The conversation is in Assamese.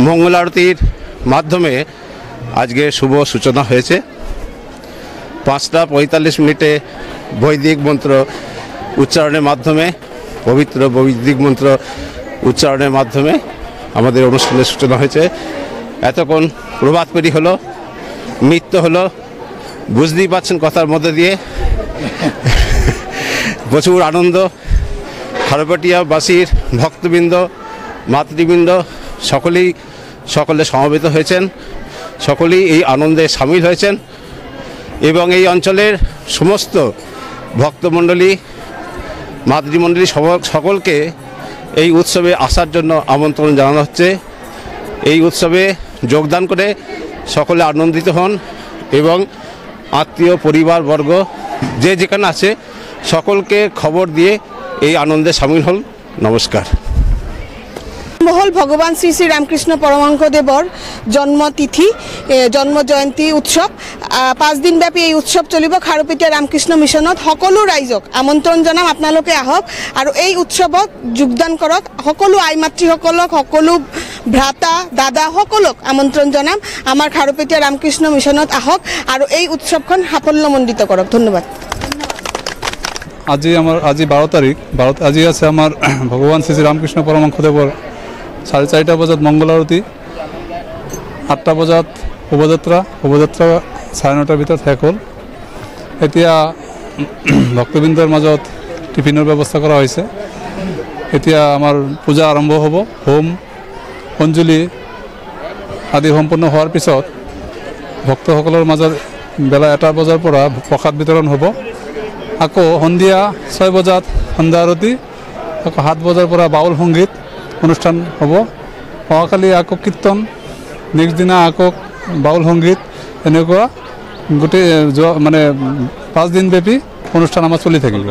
মঙ্গল আরতির মাধ্যমে আজকে শুভ সূচনা হয়েছে। 5:45 বৈদিক মন্ত্র উচ্চারণের মাধ্যমে, পবিত্র বৈদিক মন্ত্র উচ্চারণের মাধ্যমে আমাদের অনুষ্ঠানের সূচনা হয়েছে। এতক্ষণ প্রভাত পেরি হলো, নৃত্য হলো, বুঝতেই পারছেন কথার মধ্যে দিয়ে প্রচুর আনন্দ। খারপাটিয়াবাসীর ভক্তবৃন্দ, মাতৃবৃন্দ সকলে সমবেত হয়েছেন, সকলেই এই আনন্দে সামিল হয়েছেন এবং এই অঞ্চলের সমস্ত ভক্তমণ্ডলী, মাতৃমণ্ডলী সকলকে এই উৎসবে আসার জন্য আমন্ত্রণ জানানো হচ্ছে। এই উৎসবে যোগদান করে সকলে আনন্দিত হন এবং আত্মীয় পরিবারবর্গ যে যেখানে আছে সকলকে খবর দিয়ে এই আনন্দে সামিল হন। নমস্কার। মহল ভগবান শ্রী শ্রী রামকৃষ্ণ পৰমাঙ্কদেৱৰ জন্মতিথি, জন্ম জয়ন্তী উৎসৱ 5 দিনব্যাপী এই উৎসৱ চলিব। খাৰুপেটীয়া ৰামকৃষ্ণ মিছনত সকলো ৰাইজক আমন্ত্ৰণ জনাম, আপোনালোকে আহক আৰু এই উৎসৱত যোগদান কৰক। সকলো আই মাতৃসকলক, সকলো ভ্ৰাতা দাদা সকলক আমন্ত্ৰণ জনাম। আমাৰ খাৰুপেটীয়া ৰামকৃষ্ণ মিছনত আহক আৰু এই উৎসৱখন সাফল্যমণ্ডিত কৰক। ধন্যবাদ। আজি 12 তাৰিখ, আজি আছে আমাৰ ভগৱান শ্ৰী শ্ৰী ৰামকৃষ্ণ পৰমহংসদেৱৰ 4:30 বজাত মংগল আৰতি, 8টা বজাত শোভাযাত্ৰা 9:30 ভিতৰত শেষ হ'ল। এতিয়া ভক্তবৃন্দৰ মাজত টিফিনৰ ব্যৱস্থা কৰা হৈছে। এতিয়া আমাৰ পূজা আৰম্ভ হ'ব। হোম অঞ্জলি আদি সম্পূৰ্ণ হোৱাৰ পিছত ভক্তসকলৰ মাজত বেলা 1টা বজাৰ পৰা প্ৰসাদ বিতৰণ হ'ব। আকৌ সন্ধিয়া 6 বজাত সন্ধ্যা আৰতি, আকৌ 7 বজাৰ পৰা বাউল সংগীত অনুষ্ঠান হ'ব। অহাকালি আকৌ কীৰ্তন, নেক্সট দিনা আকৌ বাউল সংগীত, এনেকুৱা গোটেই 5 দিনব্যাপী অনুষ্ঠান আমাৰ চলি থাকিব।